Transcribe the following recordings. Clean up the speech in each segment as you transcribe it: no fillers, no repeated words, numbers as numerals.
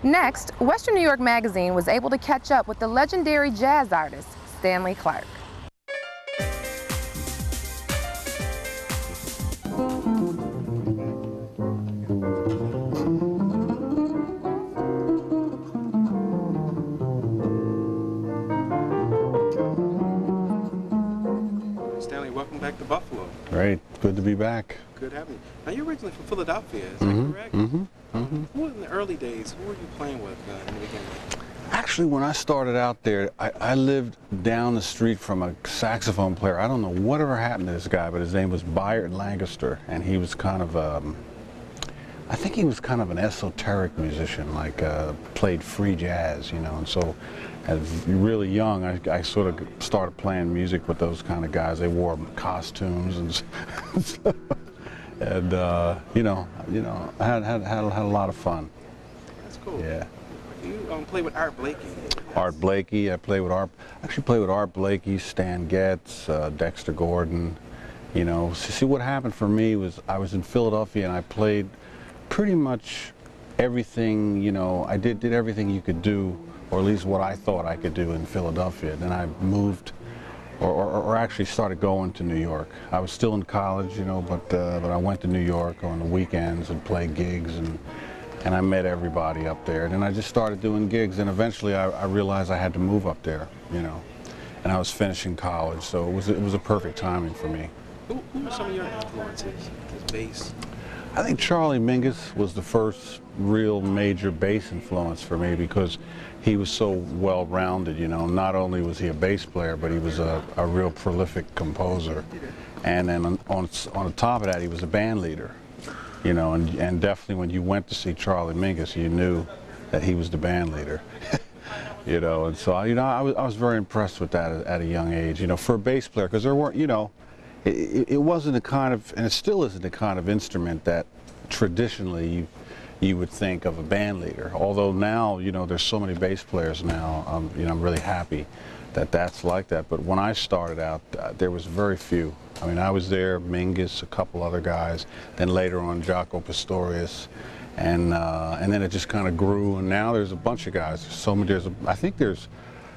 Next, Western New York Magazine was able to catch up with the legendary jazz artist, Stanley Clarke. Stanley, welcome back to Buffalo. Great, good to be back. Good having you. Now, you're originally from Philadelphia, is that correct? Who in the early days, who were you playing with in the beginning? Actually, when I started out there, I lived down the street from a saxophone player. I don't know whatever happened to this guy, but his name was Byard Lancaster, and he was kind of, I think he was kind of an esoteric musician, like played free jazz, you know, and so as really young, I sort of started playing music with those kind of guys. They wore costumes and stuff. And I had a lot of fun. That's cool. Yeah. You play with Art Blakey. Art Blakey. I played with Art Blakey, Stan Getz, Dexter Gordon. You know, see what happened for me was I was in Philadelphia and I played pretty much everything. You know, I did everything you could do, or at least what I thought I could do in Philadelphia. Then I moved. Or actually started going to New York. I was still in college, you know, but I went to New York on the weekends and played gigs, and I met everybody up there. And then I just started doing gigs, and eventually I realized I had to move up there, you know. And I was finishing college, so it was a perfect timing for me. Who were some of your influences as bass? I think Charlie Mingus was the first real major bass influence for me because he was so well-rounded, you know. Not only was he a bass player, but he was a real prolific composer. And then on the top of that, he was a band leader, you know, and definitely when you went to see Charlie Mingus, you knew that he was the band leader, you know. And so, you know, I was very impressed with that at a young age, you know, for a bass player, because there weren't, you know, it wasn't a kind of, and it still isn't the kind of instrument that traditionally you would think of a band leader. Although now, you know, there's so many bass players now, you know, I'm really happy that that's like that. But when I started out, there was very few. I mean, I was there, Mingus, a couple other guys, then later on Jaco Pastorius, and then it just kind of grew, and now there's a bunch of guys. There's so many, I think there's,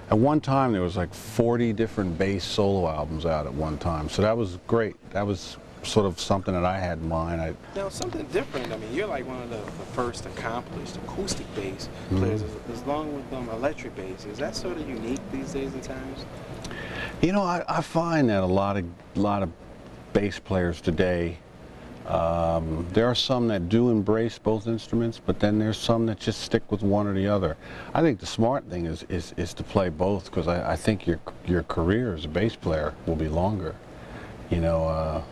at one time there was like 40 different bass solo albums out at one time, so that was great. That was sort of something that I had in mind. Now, something different. I mean, you're like one of the first accomplished acoustic bass players, as long with electric bass. Is that sort of unique these days and times? You know, I find that a lot of bass players today, there are some that do embrace both instruments, but then there's some that just stick with one or the other. I think the smart thing is to play both, because I think your career as a bass player will be longer. You know,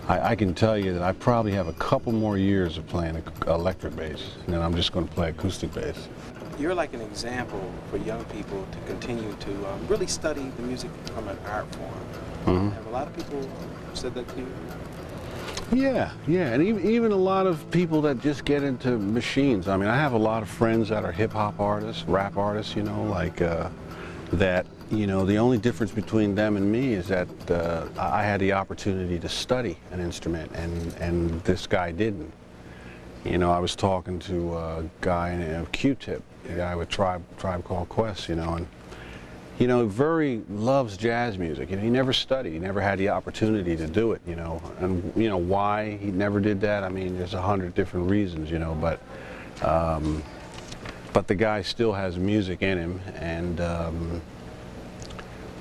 I can tell you that I probably have a couple more years of playing electric bass, and then I'm just going to play acoustic bass. You're like an example for young people to continue to really study the music from an art form. Have a lot of people said that to you? Yeah, and even a lot of people that just get into machines. I mean, I have a lot of friends that are hip-hop artists, rap artists, you know, like that, you know, the only difference between them and me is that I had the opportunity to study an instrument, and this guy didn't. You know, I was talking to a guy named Q-Tip, a guy with Tribe Called Quest, you know, and you know, very loves jazz music. You know, he never studied. He never had the opportunity to do it, you know. And, you know, why he never did that, I mean, there's 100 different reasons, you know, but the guy still has music in him, and,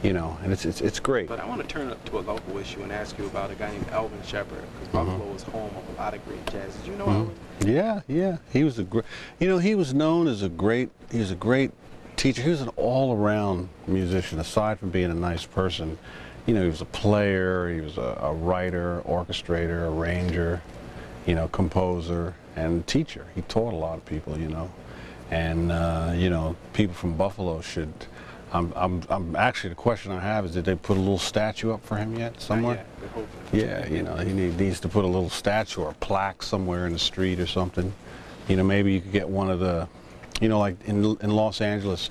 you know, and it's great. But I want to turn it to a local issue and ask you about a guy named ELVIN Shepherd, because Buffalo is home of a lot of great jazz. Did you know ELVIN? Yeah. He was a great, you know, he was known as he was a great teacher. He was an all-around musician. Aside from being a nice person, you know, he was a player, he was a writer, orchestrator, arranger, you know, composer, and teacher. He taught a lot of people, you know, and you know, people from Buffalo should. I'm actually, the question I have is, did they put a little statue up for him yet somewhere? Yeah, you know, he needs to put a little statue or a plaque somewhere in the street or something. You know, maybe you could get one of the. You know, like in Los Angeles,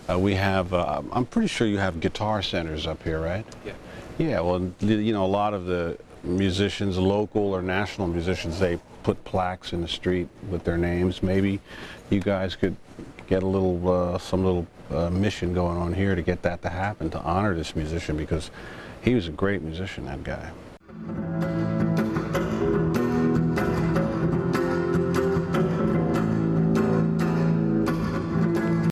we have, I'm pretty sure you have guitar centers up here, right? Yeah. Yeah, well, you know, a lot of the musicians, local or national musicians, they put plaques in the street with their names. Maybe you guys could get a little, some little mission going on here to get that to happen, to honor this musician, because he was a great musician, that guy.